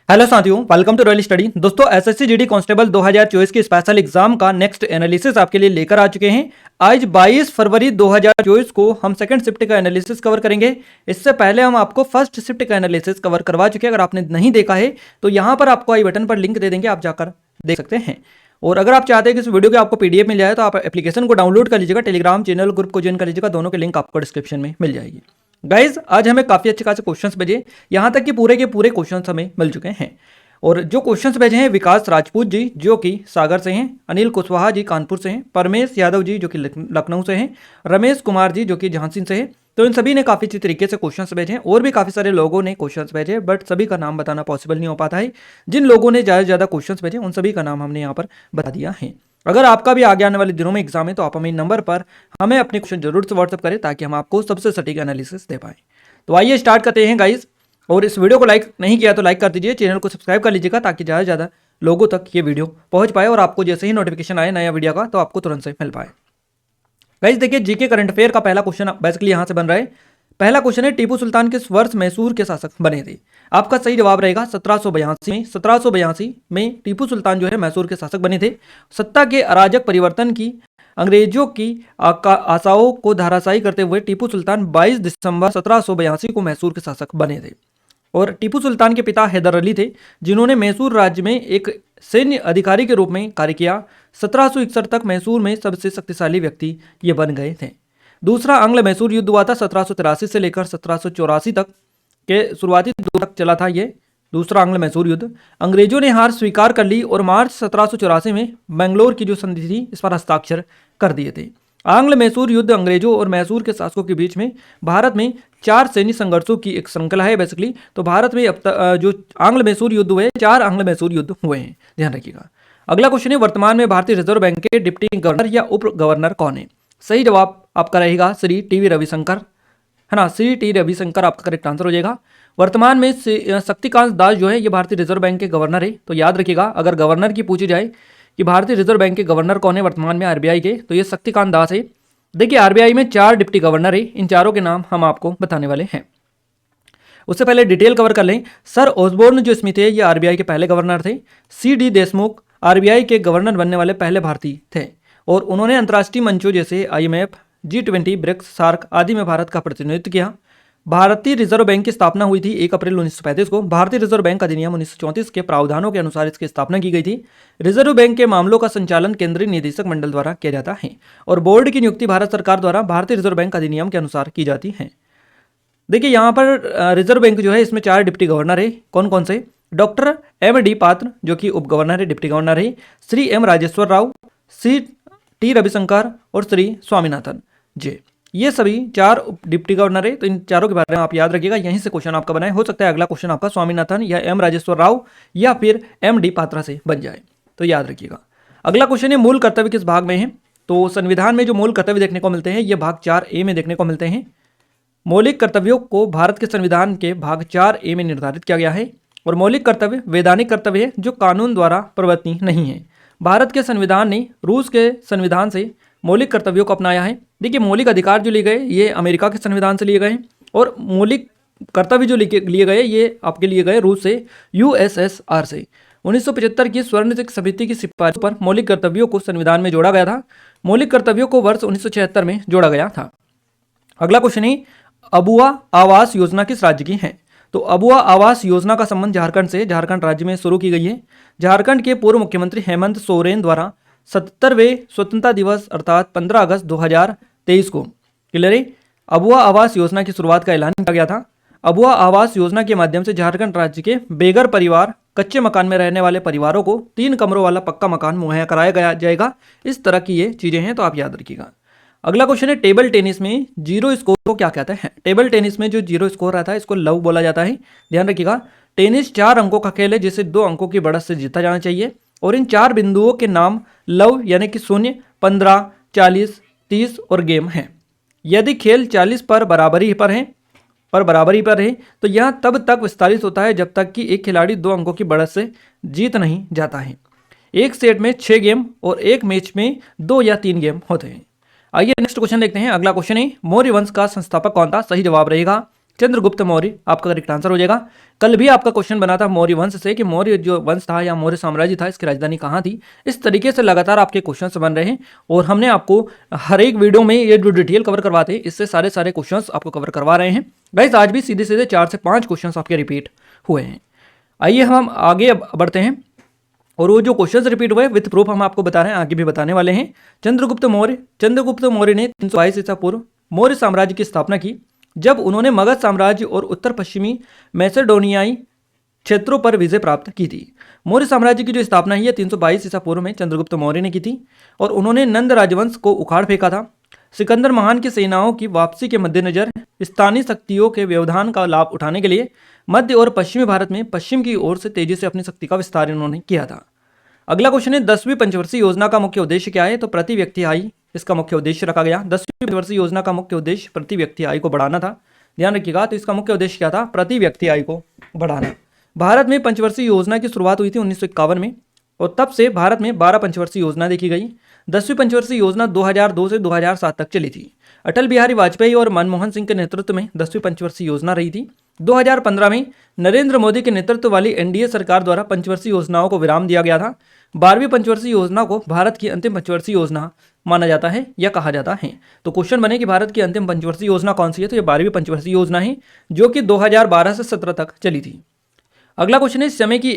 Hello साथियों, welcome to royal study. दोस्तों, SSC GD constable 2024 की स्पेशल एग्जाम का नेक्स्ट एनालिसिस आपके लिए लेकर आ चुके हैं। आज 22 फरवरी 2024 को हम सेकंड शिफ्ट का एनालिसिस कवर करेंगे। इससे पहले हम आपको फर्स्ट शिफ्ट का एनालिसिस कवर करवा चुके हैं। अगर आपने नहीं देखा है तो यहाँ पर आपको आई बटन पर लिंक दे देंगे, आप जाकर देख सकते हैं। और अगर आप चाहते हैं कि इस वीडियो के आपको पीडीएफ मिल जाए तो आप एप्लीकेशन को डाउनलोड कर लीजिएगा, टेलीग्राम चैनल ग्रुप को ज्वाइन कर लीजिएगा। दोनों के लिंक आपको डिस्क्रिप्शन में मिल जाएगी। गाइज, आज हमें काफी अच्छे खासे क्वेश्चंस भेजे, यहाँ तक कि पूरे के पूरे क्वेश्चंस हमें मिल चुके हैं। और जो क्वेश्चंस भेजे हैं विकास राजपूत जी जो कि सागर से हैं, अनिल कुशवाहा जी कानपुर से हैं, परमेश यादव जी जो कि लखनऊ से हैं, रमेश कुमार जी जो कि झांसी से हैं। तो इन सभी ने काफ़ी अच्छी तरीके से क्वेश्चंस भेजे हैं और भी काफ़ी सारे लोगों ने क्वेश्चंस भेजे, बट सभी का नाम बताना पॉसिबल नहीं हो पाता है। जिन लोगों ने ज़्यादा से ज़्यादा क्वेश्चंस भेजे उन सभी का नाम हमने यहाँ पर बता दिया है। अगर आपका भी आगे आने वाले दिनों में एग्जाम है तो आप हमें नंबर पर हमें अपने क्वेश्चन जरूर से व्हाट्सअप करें ताकि हम आपको सबसे सटीक एनालिसिस दे पाएँ। तो आइए स्टार्ट करते हैं गाइज। और इस वीडियो को लाइक नहीं किया तो लाइक कर दीजिए, चैनल को सब्सक्राइब कर लीजिएगा ताकि ज़्यादा से ज़्यादा लोगों तक ये वीडियो पहुंच पाए और आपको जैसे ही नोटिफिकेशन आए नया वीडियो का तो आपको तुरंत से मिल पाए। गाइस देखिए, जीके करंट अफेयर का पहला क्वेश्चन बेसिकली यहाँ से बन रहा है। पहला क्वेश्चन है, टीपू सुल्तान किस वर्ष मैसूर के शासक बने थे? आपका सही जवाब रहेगा 1782 में। 1782 में टीपू सुल्तान जो है मैसूर के शासक बने थे। सत्ता के अराजक परिवर्तन की अंग्रेजों की आशाओं को धराशायी करते हुए टीपू सुल्तान 22 दिसंबर 1782 को मैसूर के शासक बने थे। और टीपू सुल्तान के पिता हैदर अली थे जिन्होंने मैसूर राज्य में एक सैन्य अधिकारी के रूप में कार्य किया। 1761 तक मैसूर में सबसे शक्तिशाली व्यक्ति ये बन गए थे। दूसरा आंग्ल मैसूर युद्ध हुआ था 1783 से लेकर 1784 तक के शुरुआती दौर तक चला था ये दूसरा आंग्ल मैसूर युद्ध। अंग्रेजों ने हार स्वीकार कर ली और मार्च 1784 में बेंगलोर की जो संधि थी इस पर हस्ताक्षर कर दिए थे। आंग्ल मैसूर युद्ध अंग्रेजों और मैसूर के शासकों के बीच में भारत में 4 सैन्य संघर्षों की एक श्रृंखला है बेसिकली। तो भारत में अब तक जो आंग्ल मैसूर युद्ध हुए 4 आंग्ल मैसूर युद्ध हुए हैं, ध्यान रखिएगा। अगला क्वेश्चन है, वर्तमान में भारतीय रिजर्व बैंक के डिप्टी गवर्नर या उप गवर्नर कौन है? सही जवाब आपका रहेगा श्री टी रविशंकर, है ना। श्री टी रविशंकर आपका करेक्ट आंसर हो जाएगा। वर्तमान में शक्तिकांत दास जो है ये भारतीय रिजर्व बैंक के गवर्नर है। तो याद रखिएगा, अगर गवर्नर की पूछी जाए कि भारतीय रिजर्व बैंक के गवर्नर कौन है वर्तमान में आरबीआई के, तो ये शक्तिकांत दास है। देखिए, आरबीआई में 4 डिप्टी गवर्नर है, इन चारों के नाम हम आपको बताने वाले हैं। उससे पहले डिटेल कवर कर लें। सर ऑसबोर्न जो स्मिथ है ये आरबीआई के पहले गवर्नर थे। सी.डी. देशमुख आरबीआई के गवर्नर बनने वाले पहले भारतीय थे और उन्होंने अंतर्राष्ट्रीय मंचों जैसे IMF, G20, ब्रिक्स, सार्क आदि में भारत का प्रतिनिधित्व किया। भारतीय रिजर्व बैंक की स्थापना हुई थी 1 अप्रैल 1935 को। भारतीय रिजर्व बैंक अधिनियम 1934 के प्रावधानों के अनुसार इसकी स्थापना की गई थी। रिजर्व बैंक के मामलों का संचालन केंद्रीय निदेशक मंडल द्वारा किया जाता है और बोर्ड की नियुक्ति भारत सरकार द्वारा भारतीय रिजर्व बैंक अधिनियम के अनुसार की जाती है। देखिए, यहाँ पर रिजर्व बैंक जो है इसमें 4 डिप्टी गवर्नर है। कौन कौन से? Doctor M.D. पात्र जो कि उप गवर्नर है, डिप्टी गवर्नर है, श्री M. राजेश्वर राव, श्री टी रविशंकर और श्री स्वामीनाथन जी, ये सभी 4 डिप्टी गवर्नर है। तो इन चारों के बारे में आप याद रखिएगा, यहीं से क्वेश्चन आपका बनाए। हो सकता है अगला क्वेश्चन आपका स्वामीनाथन या M. राजेश्वर राव या फिर M.D. पात्रा से बन जाए, तो याद रखिएगा। अगला क्वेश्चन है, मूल कर्तव्य किस भाग में है? तो संविधान में जो मूल कर्तव्य देखने को मिलते हैं ये भाग 4A में देखने को मिलते हैं। मौलिक कर्तव्यों को भारत के संविधान के भाग 4A में निर्धारित किया गया है और मौलिक कर्तव्य वैधानिक कर्तव्य है जो कानून द्वारा प्रवर्तनीय नहीं है। भारत के संविधान ने रूस के संविधान से मौलिक कर्तव्यों को अपनाया है। देखिए, मौलिक अधिकार जो लिए गए ये अमेरिका के संविधान से लिए गए और मौलिक कर्तव्य जो लिए गए ये आपके लिए गए रूस से, USSR से। 1975 की स्वर्ण समिति की सिफारिश पर मौलिक कर्तव्यों को संविधान में जोड़ा गया था। मौलिक कर्तव्यों को वर्ष 1976 में जोड़ा गया था। अगला क्वेश्चन है, अबुआ आवास योजना किस राज्य की है? तो अबुआ आवास योजना का संबंध झारखंड से, झारखंड राज्य में शुरू की गई है। झारखंड के पूर्व मुख्यमंत्री हेमंत सोरेन द्वारा 77वें स्वतंत्रता दिवस अर्थात 15 अगस्त 2023 को क्लियर है अबुआ आवास योजना की शुरुआत का ऐलान किया गया था। अबुआ आवास योजना के माध्यम से झारखंड राज्य के बेघर परिवार, कच्चे मकान में रहने वाले परिवारों को 3 कमरों वाला पक्का मकान मुहैया कराया जाएगा। इस तरह की ये चीजें हैं, तो आप याद रखिएगा। अगला क्वेश्चन है, टेबल टेनिस में जीरो स्कोर को क्या कहते हैं? टेबल टेनिस में जो जीरो स्कोर रहता है इसको लव बोला जाता है। ध्यान रखिएगा, टेनिस 4 अंकों का खेल है जिसे 2 अंकों की बढ़त से जीता जाना चाहिए और इन 4 बिंदुओं के नाम लव यानी कि 0, 15, 40, 30 और गेम है। यदि खेल 40 पर बराबरी पर है तो यह तब तक विस्तारित होता है जब तक कि एक खिलाड़ी 2 अंकों की बढ़त से जीत नहीं जाता है। एक सेट में 6 गेम और एक मैच में 2 या 3 गेम होते हैं। आइए नेक्स्ट क्वेश्चन देखते हैं। अगला क्वेश्चन है, मौर्य वंश का संस्थापक कौन था? सही जवाब रहेगा चंद्रगुप्त मौर्य आपका करेक्ट आंसर हो जाएगा। कल भी आपका क्वेश्चन बना था मौर्य वंश से कि मौर्य जो वंश था या मौर्य साम्राज्य था इसकी राजधानी कहाँ थी। इस तरीके से लगातार आपके क्वेश्चंस बन रहे हैं और हमने आपको हर एक वीडियो में ये जो डिटेल कवर करवाते हैं इससे सारे क्वेश्चंस आपको कवर करवा रहे हैं। गाइस आज भी सीधे सीधे 4 से 5 क्वेश्चंस आपके रिपीट हुए हैं। आइए हम आगे बढ़ते हैं और वो जो क्वेश्चंस रिपीट हुए विद प्रूफ हम आपको बता रहे हैं, आगे भी बताने वाले हैं। चंद्रगुप्त मौर्य ने 322 ईसा पूर्व मौर्य साम्राज्य की स्थापना की जब उन्होंने मगध साम्राज्य और उत्तर पश्चिमी मैसेडोनियाई क्षेत्रों पर विजय प्राप्त की थी। मौर्य साम्राज्य की जो स्थापना है 322 ईसा पूर्व में चंद्रगुप्त मौर्य ने की थी और उन्होंने नंद राजवंश को उखाड़ फेंका था। सिकंदर महान की सेनाओं की वापसी के मद्देनजर स्थानीय शक्तियों के व्यवधान का लाभ उठाने के लिए मध्य और पश्चिमी भारत में पश्चिम की ओर से तेजी से अपनी शक्ति का विस्तार इन्होंने किया था। अगला क्वेश्चन है 10वीं पंचवर्षीय योजना का मुख्य उद्देश्य क्या है। तो प्रति व्यक्ति आय इसका मुख्य उद्देश्य रखा गया। 10वीं पंचवर्षीय योजना का मुख्य उद्देश्य प्रति व्यक्ति आय को बढ़ाना था। ध्यान रखिएगा, तो इसका मुख्य उद्देश्य क्या था, प्रति व्यक्ति आय को बढ़ाना। भारत में पंचवर्षीय योजना की शुरुआत हुई थी 1951 में और तब से भारत में 12 पंचवर्षीय योजना देखी गई। 10वीं पंचवर्षीय योजना 2002 से 2007 तक चली थी। अटल बिहारी वाजपेयी और मनमोहन सिंह के नेतृत्व में 10वीं पंचवर्षीय योजना रही थी। 2015 में नरेंद्र मोदी के नेतृत्व वाली एनडीए सरकार द्वारा पंचवर्षीय योजनाओं को विराम दिया गया था। 12वीं पंचवर्षीय योजना को भारत की अंतिम पंचवर्षीय योजना माना जाता है या कहा जाता है। तो क्वेश्चन बने कि भारत की अंतिम पंचवर्षीय योजना कौन सी है, तो ये 12वीं पंचवर्षीय योजना है जो कि 2012 से 17 तक चली थी। अगला क्वेश्चन है समय की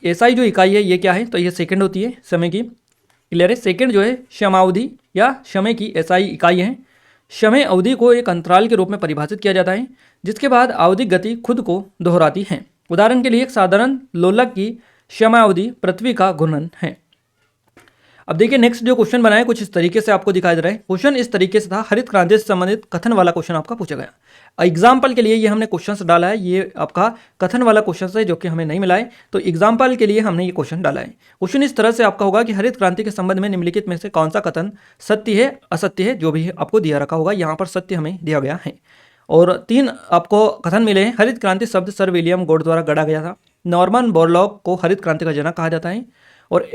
एसआई जो इकाई है ये क्या है, तो ये सेकंड होती है समय की। क्लियर है, सेकंड जो है क्षमावधि या समय की एसआई इकाई है। समय अवधि को एक अंतराल के रूप में परिभाषित किया जाता है जिसके बाद आवधिक गति खुद को दोहराती है। उदाहरण के लिए एक साधारण लोलक की समयावधि पृथ्वी का घूर्णन है। अब देखिए नेक्स्ट जो क्वेश्चन बनाया कुछ इस तरीके से आपको दिखाई दे रहा है। क्वेश्चन इस तरीके से था, हरित क्रांति से संबंधित कथन वाला क्वेश्चन आपका पूछा गया। एग्जाम्पल के लिए ये हमने क्वेश्चन डाला है, ये आपका कथन वाला क्वेश्चन है जो कि हमें नहीं मिला है, तो एग्जाम्पल के लिए हमने ये क्वेश्चन डाला है। क्वेश्चन इस तरह से आपका होगा कि हरित क्रांति के संबंध में निम्नलिखित में से कौन सा कथन सत्य है असत्य है, जो भी आपको दिया रखा होगा। यहाँ पर सत्य हमें दिया गया है और 3 आपको कथन मिले हैं। हरित क्रांति शब्द सर विलियम गोड द्वारा गढ़ा गया था। नॉर्मन बोरलॉग को हरित क्रांति का जनक कहा जाता है और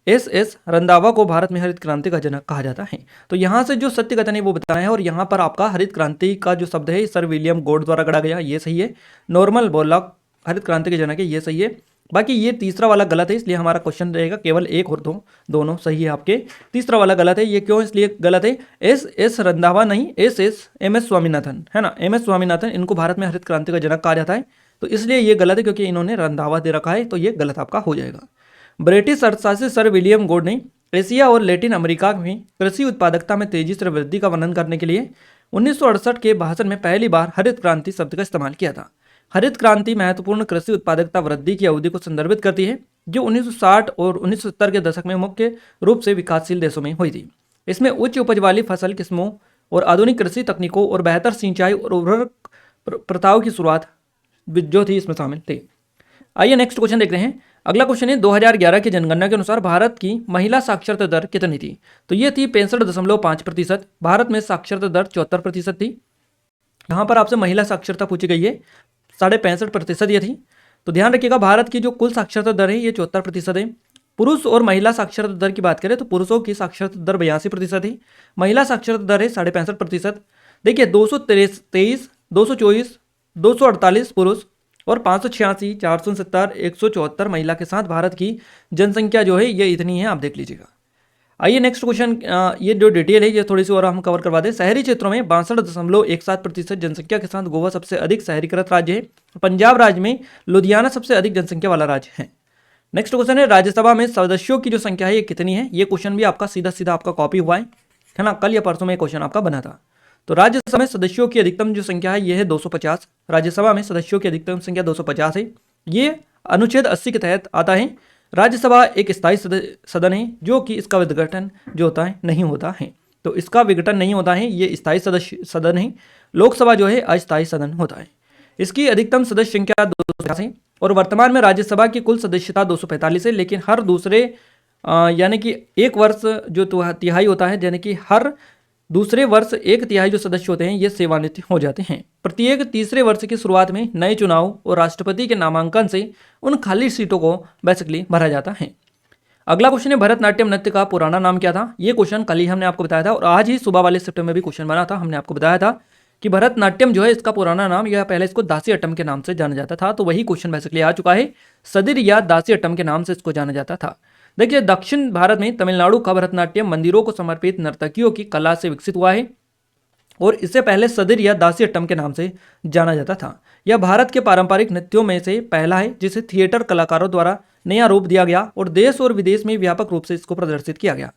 एस रंधावा को भारत में हरित क्रांति का जनक कहा जाता है। तो यहाँ से जो सत्य कथन है वो बताया है और यहाँ पर आपका हरित क्रांति का जो शब्द है सर विलियम गोड द्वारा गढ़ा गया, ये सही है। नॉर्मन बोरलॉग हरित क्रांति के जनक है, ये सही है। बाकी ये तीसरा वाला गलत है, इसलिए हमारा क्वेश्चन रहेगा केवल 1 और 2 दोनों सही है आपके। तीसरा वाला गलत है, ये क्यों इसलिए गलत है, एस रंधावा नहीं, एम एस स्वामीनाथन है ना, एम एस स्वामीनाथन, इनको भारत में हरित क्रांति का जनक कहा जाता है, तो इसलिए ये गलत है क्योंकि इन्होंने रंधावा दे रखा है, तो ये गलत आपका हो जाएगा। ब्रिटिश अर्थशास्त्री सर विलियम गोड ने एशिया और लैटिन अमेरिका में कृषि उत्पादकता में तेजी से वृद्धि का वर्णन करने के लिए 1968 के भाषण में पहली बार हरित क्रांति शब्द का इस्तेमाल किया था। हरित क्रांति महत्वपूर्ण कृषि उत्पादकता वृद्धि की अवधि को संदर्भित करती है जो 1960 और 1970 के दशक में मुख्य रूप से विकासशील देशों में हुई थी। इसमें उच्च उपज वाली फसल किस्मों और आधुनिक कृषि तकनीकों और बेहतर सिंचाई और उर्वरक प्रथाओं की शुरुआत जो थी इसमें शामिल थे। आइए नेक्स्ट क्वेश्चन देख रहे हैं। अगला क्वेश्चन है 2011 की जनगणना के अनुसार भारत की महिला साक्षरता दर कितनी थी, तो ये थी 65.5%। भारत में साक्षरता दर 74% थी। यहाँ पर आपसे महिला साक्षरता पूछी गई है, 65.5% ये थी। तो ध्यान रखिएगा भारत की जो कुल साक्षरता दर है ये 74% है। पुरुष और महिला साक्षरता दर की बात करें तो पुरुषों की साक्षरता दर 82% है, महिला साक्षरता दर है 65.5%। देखिए 223, 224, 248 पुरुष और 586, 470, 174 महिला के साथ भारत की जनसंख्या जो है ये इतनी है, आप देख लीजिएगा। आइए नेक्स्ट क्वेश्चन, ये जो डिटेल है ये थोड़ी सी और हम कवर करवा दें। शहरी क्षेत्रों में 62.17% जनसंख्या के साथ गोवा सबसे अधिक शहरीकृत राज्य है। पंजाब राज्य में लुधियाना सबसे अधिक जनसंख्या वाला राज्य है। नेक्स्ट क्वेश्चन है राज्यसभा में सदस्यों की जो संख्या है ये कितनी है। ये क्वेश्चन भी आपका सीधा सीधा आपका कॉपी हुआ है ना, कल या परसों में क्वेश्चन आपका बना था। तो राज्यसभा में सदस्यों की अधिकतम जो संख्या है ये है 250। राज्यसभा में सदस्यों की अधिकतम संख्या 250 है। ये अनुच्छेद 80 के तहत आता है। राज्यसभा एक स्थायी सदन है जो कि इसका विघटन जो होता है नहीं होता है, तो इसका विघटन नहीं होता है, ये स्थायी सदन है। लोकसभा जो है अस्थायी सदन होता है। इसकी अधिकतम सदस्य संख्या 250 है और वर्तमान में राज्यसभा की कुल सदस्यता 245 है, लेकिन हर दूसरे यानी कि 1 वर्ष जो तिहाई होता है, यानी कि हर दूसरे वर्ष 1 तिहाई जो सदस्य होते हैं ये सेवानिवृत्त हो जाते हैं। प्रत्येक तीसरे वर्ष की शुरुआत में नए चुनाव और राष्ट्रपति के नामांकन से उन खाली सीटों को बेसिकली भरा जाता है। अगला क्वेश्चन है भरतनाट्यम नृत्य का पुराना नाम क्या था। ये क्वेश्चन कल ही हमने आपको बताया था और आज ही सुबह वाले शिफ्ट में भी क्वेश्चन बना था, हमने आपको बताया था कि भरतनाट्यम जो है इसका पुराना नाम या पहले इसको दासी अट्टम के नाम से जाना जाता था, तो वही क्वेश्चन बेसिकली आ चुका है। सदिर या दासी अट्टम के नाम से इसको जाना जाता था। देखिए दक्षिण भारत में तमिलनाडु का भरतनाट्यम मंदिरों को समर्पित नर्तकियों की कला से विकसित हुआ है और इससे पहले सदिर या दासी अट्टम के नाम से जाना जाता था। यह भारत के पारंपरिक नृत्यों में से पहला है जिसे थिएटर कलाकारों द्वारा नया रूप दिया गया और देश और विदेश में व्यापक रूप से इसको प्रदर्शित किया गया।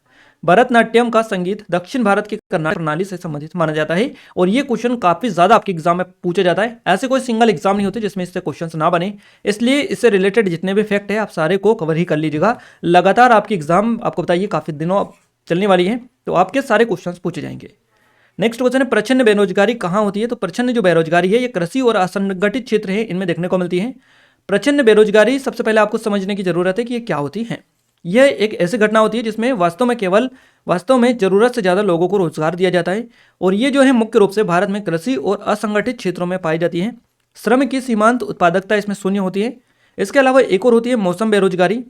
भरतनाट्यम का संगीत दक्षिण भारत की कर्नाटक प्रणाली से संबंधित माना जाता है और ये क्वेश्चन काफी ज्यादा आपके एग्जाम में पूछा जाता है। ऐसे कोई सिंगल एग्जाम नहीं होते जिसमें इससे क्वेश्चन ना बने, इसलिए इससे रिलेटेड जितने भी फैक्ट है आप सारे को कवर ही कर लीजिएगा। लगातार आपकी एग्जाम आपको बताइए काफी दिनों चलने वाली है, तो आपके सारे क्वेश्चन पूछे जाएंगे। नेक्स्ट क्वेश्चन है प्रच्छन्न बेरोजगारी कहाँ होती है? तो प्रच्छन्न जो बेरोजगारी है ये कृषि और असंगठित क्षेत्र है इनमें देखने को मिलती है। प्रच्छन्न बेरोजगारी सबसे पहले आपको समझने की जरूरत है कि ये क्या होती है। यह एक ऐसी घटना होती है जिसमें वास्तव में जरूरत से ज़्यादा लोगों को रोजगार दिया जाता है और ये जो है मुख्य रूप से भारत में कृषि और असंगठित क्षेत्रों में पाई जाती है। श्रम की सीमांत उत्पादकता इसमें शून्य होती है। इसके अलावा एक और होती है मौसम बेरोजगारी।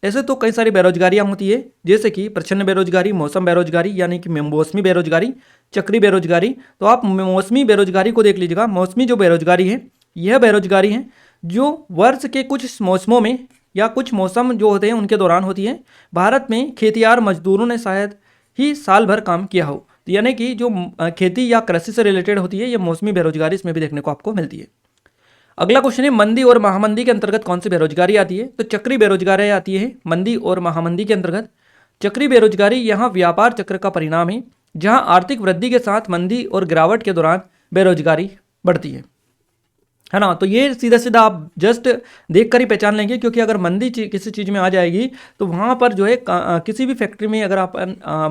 ऐसे तो कई सारी बेरोजगारियां होती है जैसे कि प्रच्छन्न बेरोजगारी, मौसम बेरोजगारी यानी कि मौसमी बेरोजगारी, चक्री बेरोजगारी। तो आप मौसमी बेरोजगारी को देख लीजिएगा। मौसमी जो बेरोजगारी है यह बेरोजगारी है जो वर्ष के कुछ मौसमों में या कुछ मौसम जो होते हैं उनके दौरान होती है। भारत में खेतियार मजदूरों ने शायद ही साल भर काम किया हो, तो यानी कि जो खेती या कृषि से रिलेटेड होती है ये मौसमी बेरोजगारी इसमें भी देखने को आपको मिलती है। अगला क्वेश्चन है मंदी और महामंदी के अंतर्गत कौन सी बेरोजगारी आती है? तो चक्री बेरोजगारी आती है मंदी और महामंदी के अंतर्गत। चक्री बेरोजगारी यहाँ व्यापार चक्र का परिणाम है जहाँ आर्थिक वृद्धि के साथ मंदी और गिरावट के दौरान बेरोजगारी बढ़ती है ना। तो ये सीधा सीधा आप जस्ट देख कर ही पहचान लेंगे, क्योंकि अगर मंदी किसी चीज़ में आ जाएगी तो वहाँ पर जो है किसी भी फैक्ट्री में अगर आप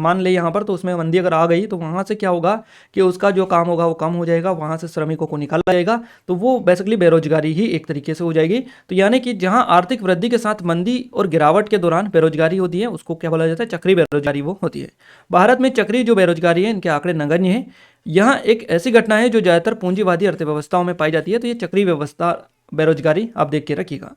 मान ले यहाँ पर, तो उसमें मंदी अगर आ गई तो वहाँ से क्या होगा कि उसका जो काम होगा वो कम हो जाएगा, वहाँ से श्रमिकों को निकाला जाएगा, तो वो बेसिकली बेरोजगारी ही एक तरीके से हो जाएगी। तो यानी कि जहाँ आर्थिक वृद्धि के साथ मंदी और गिरावट के दौरान बेरोजगारी होती है उसको क्या बोला जाता है? चक्री बेरोजगारी वो होती है। भारत में चक्री जो बेरोजगारी है इनके आंकड़े नगण्य हैं। यह एक ऐसी घटना है जो ज़्यादातर पूंजीवादी अर्थव्यवस्थाओं में पाई जाती है, तो ये चक्री व्यवस्था बेरोजगारी आप देख के रखिएगा।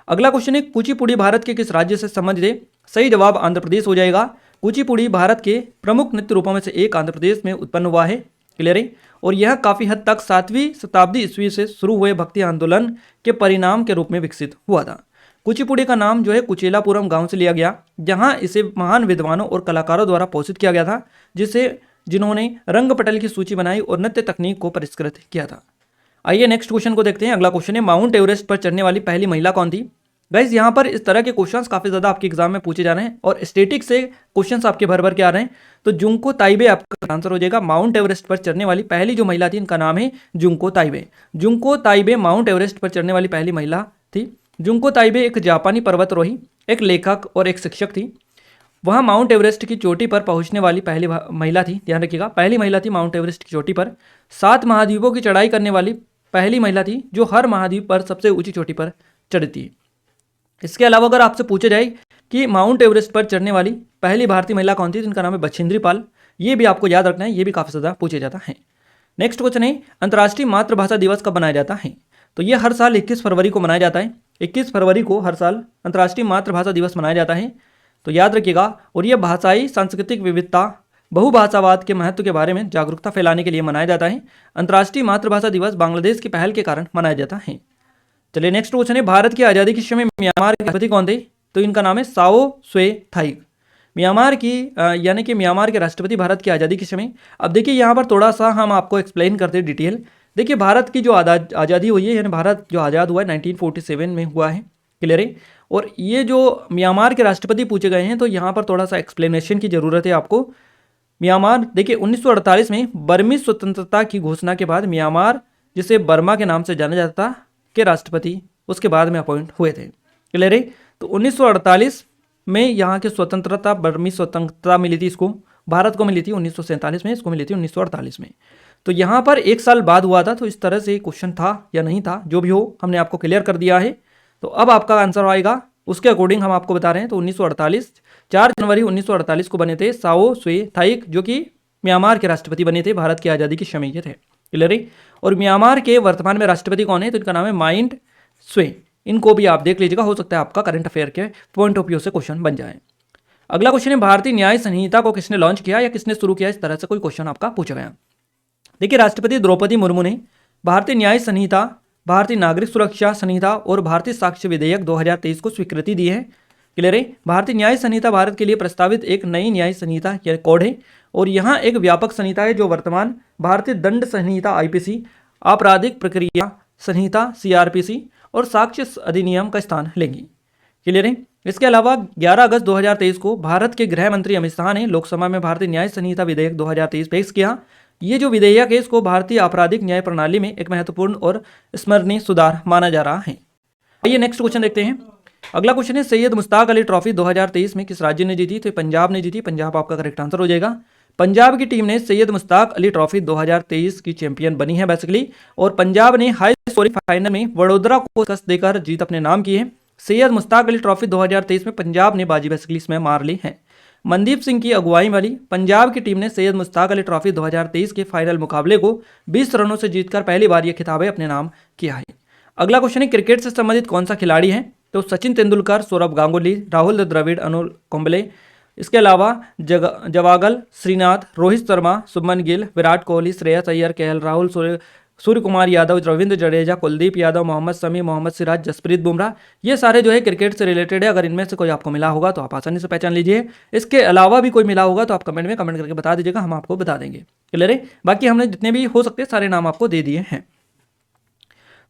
अगला क्वेश्चन है कुचिपुड़ी भारत के किस राज्य से संबंधित है? सही जवाब आंध्र प्रदेश हो जाएगा। कुचिपुड़ी भारत के प्रमुख नृत्य रूपों में से एक आंध्र प्रदेश में उत्पन्न हुआ है। क्लियर है। और यह काफ़ी हद तक 7वीं शताब्दी ईस्वी से शुरू हुए भक्ति आंदोलन के परिणाम के रूप में विकसित हुआ था। कुचिपुड़ी का नाम जो है कुचेलापुरम गांव से लिया गया, जहां इसे महान विद्वानों और कलाकारों द्वारा पोषित किया गया था जिन्होंने रंग पटल की सूची बनाई और नृत्य तकनीक को परिष्कृत किया था। आइए नेक्स्ट क्वेश्चन को देखते हैं। अगला क्वेश्चन है माउंट एवरेस्ट पर चढ़ने वाली पहली महिला कौन थी? गाइज यहाँ पर इस तरह के क्वेश्चंस काफी ज्यादा आपके एग्जाम में पूछे जा रहे हैं और स्टेटिक से क्वेश्चंस आपके भर भर के आ रहे हैं। तो जुंको ताइबे आपका आंसर हो जाएगा। माउंट एवरेस्ट पर चढ़ने वाली पहली जो महिला थी इनका नाम है जुंको ताइबे। जुंको ताइबे माउंट एवरेस्ट पर चढ़ने वाली पहली महिला थी। जुंको ताइबे एक जापानी पर्वतारोही, एक लेखक और एक शिक्षक थी। वह माउंट एवरेस्ट की चोटी पर पहुंचने वाली पहली महिला थी। ध्यान रखिएगा, पहली महिला थी माउंट एवरेस्ट की चोटी पर। 7 महाद्वीपों की चढ़ाई करने वाली पहली महिला थी जो हर महाद्वीप पर सबसे ऊंची चोटी पर चढ़ती है। इसके अलावा अगर आपसे पूछा जाए कि माउंट एवरेस्ट पर चढ़ने वाली पहली भारतीय महिला कौन थी, जिनका नाम है बछेंद्री पाल, ये भी आपको याद रखना है, ये भी काफ़ी ज़्यादा पूछा जाता है। नेक्स्ट क्वेश्चन है अंतर्राष्ट्रीय मातृभाषा दिवस कब मनाया जाता है? तो ये हर साल 21 फरवरी को मनाया जाता है। 21 फरवरी को हर साल अंतर्राष्ट्रीय मातृभाषा दिवस मनाया जाता है, तो याद रखिएगा। और यह भाषाई सांस्कृतिक विविधता, बहुभाषावाद के महत्व के बारे में जागरूकता फैलाने के लिए मनाया जाता है। अंतर्राष्ट्रीय मातृभाषा दिवस बांग्लादेश की पहल के कारण मनाया जाता है। चलिए नेक्स्ट क्वेश्चन है भारत की आज़ादी के समय म्यांमार के राष्ट्रपति कौन थे? तो इनका नाम है साओ स्वे थाइक। म्यांमार की यानी कि म्यांमार के राष्ट्रपति भारत की आज़ादी के समय। अब देखिए यहाँ पर थोड़ा सा हम आपको एक्सप्लेन करते हैं डिटेल। देखिए भारत की जो आज़ादी हुई है, यानी भारत जो आज़ाद हुआ है 1947 में हुआ है। क्लियर है। और ये जो म्यांमार के राष्ट्रपति पूछे गए हैं, तो यहाँ पर थोड़ा सा एक्सप्लेनेशन की ज़रूरत है आपको। म्यांमार देखिए 1948 में बर्मी स्वतंत्रता की घोषणा के बाद म्यांमार, जिसे बर्मा के नाम से जाना जाता था, के राष्ट्रपति उसके बाद में अपॉइंट हुए थे। क्लियर है। तो 1948 में यहाँ की स्वतंत्रता, बर्मी स्वतंत्रता मिली थी इसको, भारत को मिली थी 1947 में, इसको मिली थी 1948 में। तो यहाँ पर 1 साल बाद हुआ था, तो इस तरह से क्वेश्चन था या नहीं था, जो भी हो हमने आपको क्लियर कर दिया है। तो अब आपका आंसर आएगा उसके अकॉर्डिंग हम आपको बता रहे हैं। तो 1948 4 जनवरी 1948 को बने थे साओ स्वे थाइक, जो कि म्यांमार के राष्ट्रपति बने थे भारत की आज़ादी के समय के थे। क्लियर है। और म्यांमार के वर्तमान में राष्ट्रपति कौन है? तो इनका नाम है माइंट स्वे। इनको भी आप देख लीजिएगा, हो सकता है आपका करंट अफेयर के पॉइंट ऑफ व्यू से क्वेश्चन बन जाए। अगला क्वेश्चन है भारतीय न्याय संहिता को किसने लॉन्च किया या किसने शुरू किया? इस तरह से कोई क्वेश्चन आपका पूछा गया। देखिए राष्ट्रपति द्रौपदी मुर्मू ने भारतीय न्याय संहिता, भारतीय नागरिक सुरक्षा संहिता और भारतीय साक्ष्य विधेयक 2023 को स्वीकृति दी है। क्लियर है। भारतीय न्याय संहिता भारत के लिए प्रस्तावित एक नई न्याय संहिता या कोड है और यहाँ एक व्यापक संहिता है जो वर्तमान भारतीय दंड संहिता आईपीसी, आपराधिक प्रक्रिया संहिता सीआरपीसी और साक्ष्य अधिनियम का स्थान लेंगी। क्लियर है। इसके अलावा 11 अगस्त 2023 को भारत के गृह मंत्री अमित शाह ने लोकसभा में भारतीय न्याय संहिता विधेयक 2023 पेश किया। ये जो विधेयक है इसको भारतीय आपराधिक न्याय प्रणाली में एक महत्वपूर्ण और स्मरणीय सुधार माना जा रहा है। आइए नेक्स्ट क्वेश्चन देखते हैं। अगला क्वेश्चन है सैयद मुश्ताक अली ट्रॉफी 2023 में किस राज्य ने जीती? तो पंजाब ने जीती। पंजाब आपका करेक्ट आंसर हो जाएगा। पंजाब की टीम ने सैयद मुश्ताक अली ट्रॉफी 2023 की चैंपियन बनी है बेसिकली, और पंजाब ने हाई स्कोरिंग फाइनल में वडोदरा को शिकस्त देकर जीत अपने नाम की है। सैयद मुश्ताक अली ट्रॉफी 2023 में पंजाब ने बाजी बेसिकली इसमें मार ली है। मनदीप सिंह की अगुवाई वाली पंजाब की टीम ने सैयद मुश्ताक अली ट्रॉफी 2023 के फाइनल मुकाबले को 20 रनों से जीतकर पहली बार यह खिताब अपने नाम किया है। अगला क्वेश्चन है क्रिकेट से संबंधित कौन सा खिलाड़ी है? तो सचिन तेंदुलकर, सौरभ गांगुली, राहुल द्रविड़, अनिल कुंबले, इसके अलावा जवागल श्रीनाथ, रोहित शर्मा, शुभमन गिल, विराट कोहली, श्रेयस अय्यर, केएल राहुल, सूर्य कुमार यादव, रविंद्र जडेजा, कुलदीप यादव, मोहम्मद शमी, मोहम्मद सिराज, जसप्रीत बुमराह, ये सारे जो है क्रिकेट से रिलेटेड है। अगर इनमें से कोई आपको मिला होगा तो आप आसानी से पहचान लीजिए। इसके अलावा भी कोई मिला होगा तो आप कमेंट में कमेंट करके बता दीजिएगा, हम आपको बता देंगे। क्लियर है। बाकी हमने जितने भी हो सकते सारे नाम आपको दे दिए हैं।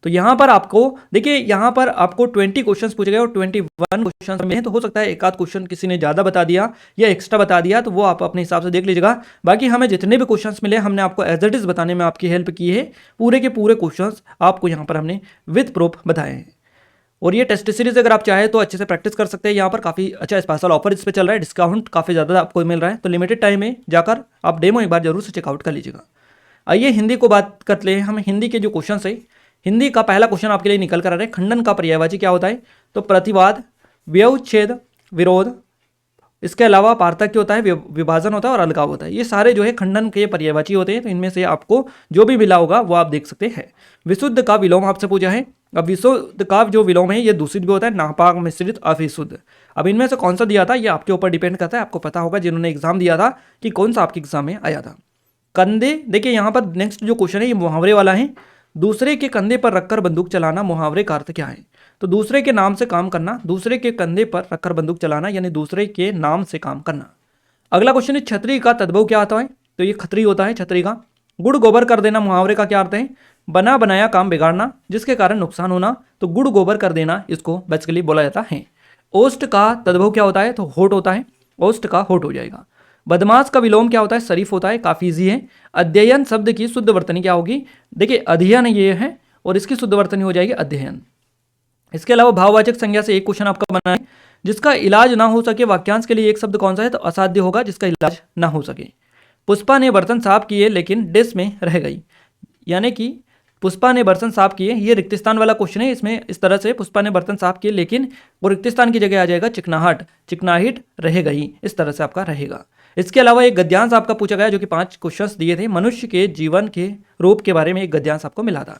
तो यहाँ पर आपको देखिए, यहाँ पर आपको 20 क्वेश्चंस पूछे गए और 21 क्वेश्चंस में हैं, तो हो सकता है एक आध क्वेश्चन किसी ने ज़्यादा बता दिया या एक्स्ट्रा बता दिया, तो वो आप अपने हिसाब से देख लीजिएगा। बाकी हमें जितने भी क्वेश्चंस मिले हमने आपको एज इट इज बताने में आपकी हेल्प की है। पूरे के पूरे क्वेश्चंस आपको यहाँ पर हमने विद प्रूफ बताए हैं। और ये टेस्ट सीरीज अगर आप चाहें तो अच्छे से प्रैक्टिस कर सकते हैं। यहाँ पर काफ़ी अच्छा स्पेशल ऑफर इस पर चल रहा है, डिस्काउंट काफ़ी ज़्यादा आपको मिल रहा है, तो लिमिटेड टाइम में जाकर आप डेमो एक बार जरूर से चेकआउट कर लीजिएगा। आइए हिंदी को बात करते हैं हम। हिंदी के जो क्वेश्चन है, हिंदी का पहला क्वेश्चन आपके लिए निकल कर आ रहा है। खंडन का पर्यायवाची क्या होता है? तो प्रतिवाद, व्यवच्छेद, विरोध, इसके अलावा पार्थक्य होता है, विभाजन होता है और अलगाव होता है। ये सारे जो है खंडन के पर्यायवाची होते हैं। तो इनमें से आपको जो भी मिला होगा वो आप देख सकते हैं। विशुद्ध का विलोम आपसे पूछा है। अब विशुद्ध का जो विलोम है ये दूषित भी होता है, नापाक, मिश्रित, अविशुद्ध। अब इनमें से कौन सा दिया था ये आपके ऊपर डिपेंड करता है। आपको पता होगा जिन्होंने एग्जाम दिया था कि कौन सा आपके एग्जाम में आया था। कंधे, देखिए यहाँ पर नेक्स्ट जो क्वेश्चन है ये मुहावरे वाला है। दूसरे के कंधे पर रखकर बंदूक चलाना, मुहावरे का अर्थ क्या है? तो दूसरे के नाम से काम करना, दूसरे के कंधे पर रखकर बंदूक चलाना यानी दूसरे के नाम से काम करना। अगला क्वेश्चन है छतरी का तद्भव क्या आता है? तो ये खतरी होता है छतरी का। गुड़ गोबर कर देना, मुहावरे का क्या अर्थ है? बना बनाया काम बिगाड़ना जिसके कारण नुकसान होना, तो गुड़ गोबर कर देना इसको बेसिकली बोला जाता है। ओष्ठ का तद्भव क्या होता है? तो होठ होता है, ओष्ठ का होठ हो जाएगा। बदमाश का विलोम क्या होता है? शरीफ होता है, काफी इजी है। अध्ययन शब्द की शुद्ध वर्तनी क्या होगी? देखिए अध्ययन ये है और इसकी शुद्ध वर्तनी हो जाएगी अध्ययन। इसके अलावा भाववाचक संज्ञा से एक क्वेश्चन आपका बना है। जिसका इलाज ना हो सके वाक्यांश के लिए एक शब्द कौन सा है? तो असाध्य होगा, जिसका इलाज ना हो सके। पुष्पा ने बर्तन साफ किए लेकिन डिश में रह गई, यानी कि पुष्पा ने बर्तन साफ किए, ये रिक्त स्थान वाला क्वेश्चन है। इसमें इस तरह से पुष्पा ने बर्तन साफ किए लेकिन वो रिक्त स्थान की जगह आ जाएगा चिकनाहट, चिकनाहिट रह गई, इस तरह से आपका रहेगा। इसके अलावा एक गद्यांश आपका पूछा गया जो कि 5 क्वेश्चंस दिए थे। मनुष्य के जीवन के रूप के बारे में एक गद्यांश आपको मिला था।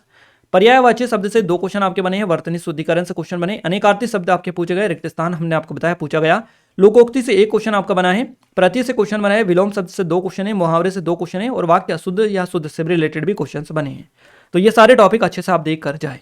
पर्यायवाची शब्द से 2 क्वेश्चन आपके बने हैं। वर्तनी शुद्धिकरण से क्वेश्चन बने। अनेकार्थी शब्द आपके पूछे गए। रिक्त स्थान हमने आपको बताया पूछा गया। लोकोक्ति से एक क्वेश्चन आपका बना है। प्रति से क्वेश्चन बना है। विलोम शब्द से 2 क्वेश्चन है। मुहावरे से 2 क्वेश्चन है और वाक्य अशुद्ध या शुद्ध से रिलेटेड भी क्वेश्चन बने हैं। तो ये सारे टॉपिक अच्छे से आप देख कर जाए।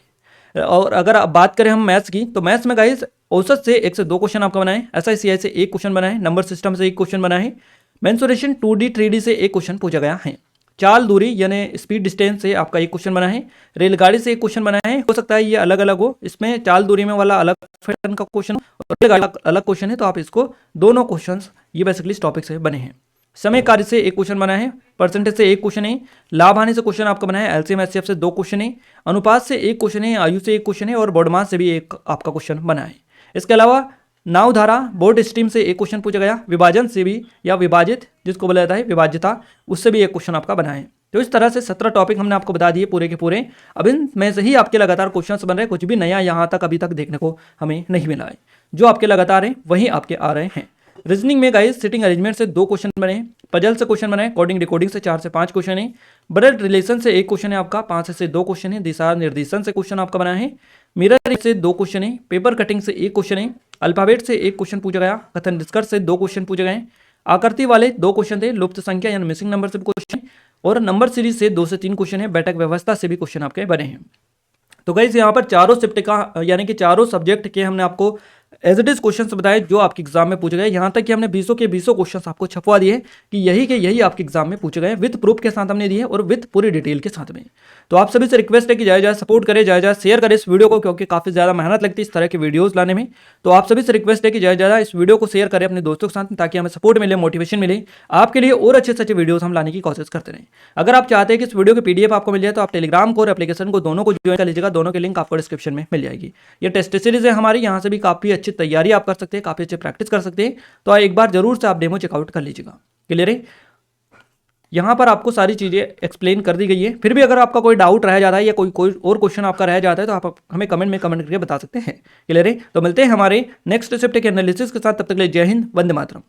और अगर आप बात करें हम मैथ्स की, तो मैथ्स में गाइस औसत से 1 से 2 क्वेश्चन आपका बना है। SICI से 1 क्वेश्चन बना है। नंबर सिस्टम से 1 क्वेश्चन बना है। मेंसुरेशन 2D 3D से 1 क्वेश्चन पूछा गया है। चाल दूरी यानी स्पीड डिस्टेंस से आपका 1 क्वेश्चन बना है। रेलगाड़ी से 1 क्वेश्चन बना है। हो सकता है ये अलग अलग हो, इसमें चाल दूरी में वाला अलग पैटर्न का क्वेश्चन और रेलगाड़ी अलग क्वेश्चन है, तो आप इसको दोनों क्वेश्चंस ये बेसिकली इस टॉपिक से बने हैं। समय कार्य से 1 क्वेश्चन बना है। परसेंटेज से 1 क्वेश्चन है। लाभ हानि से क्वेश्चन आपका बना है। LCM HCF से 2 क्वेश्चन है। अनुपात से 1 क्वेश्चन है। आयु से 1 क्वेश्चन है और बोर्डमास से भी 1 आपका क्वेश्चन बना है। इसके अलावा नाव धारा बोर्ड स्ट्रीम से 1 क्वेश्चन पूछा गया। विभाजन से भी या विभाजित जिसको बोला जाता है विभाज्यता, उससे भी 1 क्वेश्चन आपका बना है। तो इस तरह से 17 टॉपिक हमने आपको बता दिए पूरे के पूरे। अब इनमें से ही आपके लगातार क्वेश्चंस बन रहे हैं। कुछ भी नया यहाँ तक अभी तक देखने को हमें नहीं मिला है। जो आपके लगातार हैं वही आपके आ रहे हैं। रीजनिंग में गाइस सिटिंग अरेंजमेंट से 2 क्वेश्चन बने हैं। पजल से क्वेश्चन बना है। कोडिंग डिकोडिंग से 4 से 5 क्वेश्चन है। ब्लड रिलेशन से 1 क्वेश्चन है आपका। 5 से 2 क्वेश्चन है। दिशा निर्देशन से क्वेश्चन आपका बना है। मिरर से 2 क्वेश्चन है। पेपर कटिंग से 1 क्वेश्चन है। अल्फाबेट से 1 क्वेश्चन पूछा गया। कथन निष्कर्ष से 2 क्वेश्चन पूछे गए। आकृति वाले 2 क्वेश्चन थे। लुप्त संख्या यानी मिसिंग नंबर से क्वेश्चन। और नंबर सीरीज से 2 से 3 क्वेश्चन है, बैठक व्यवस्था से भी क्वेश्चन आपके बने हैं। तो गाइस यहाँ पर चारों शिफ्ट का यानी कि चारों सब्जेक्ट के हमने आपको एज इट इज क्वेश्चन बताए जो आपके एग्जाम में पूछे गए। यहां तक कि हमने 20 के 20 क्वेश्चन आपको छपवा दिए कि यही के यही आपके एग्जाम में पूछे गए, विद प्रूफ के साथ हमने दिए और विद पूरी डिटेल के साथ में। तो आप सभी से रिक्वेस्ट है कि जाए सपोर्ट करे, जाए शेयर करें इस वीडियो को, क्योंकि काफी ज्यादा मेहनत लगती है इस तरह के वीडियोस लाने में। तो आप सभी से रिक्वेस्ट है कि जाए इस वीडियो को शेयर करें अपने दोस्तों के साथ, ताकि हमें सपोर्ट मिले, मोटिवेशन मिले आपके लिए और अच्छे से अच्छे वीडियोस हम लाने की कोशिश करते रहें। अगर आप चाहते हैं कि इस वीडियो के पीडीएफ आपको मिल जाए तो आप टेलीग्राम को और एप्लीकेशन को दोनों को ज्वाइन कर लीजिएगा, दोनों के लिंक आपको डिस्क्रिप्शन में मिल जाएगी। ये टेस्ट सीरीज है हमारी, यहाँ से भी काफी अच्छी तैयारी आप कर सकते हैं, काफी अच्छे प्रैक्टिस कर सकते हैं। तो एक बार जरूर से आप डेमो चेकआउट कर लीजिएगा। क्लियर है? यहां पर आपको सारी चीजें एक्सप्लेन कर दी गई है। फिर भी अगर आपका कोई डाउट रह जाता है या कोई और क्वेश्चन आपका रह जाता है तो आप हमें कमेंट में कमेंट करके बता सकते हैं। क्लियर है? तो मिलते हैं हमारे नेक्स्ट शिफ्ट के एनालिसिस के साथ, तब तक के लिए जय हिंद, वंदे मातरम।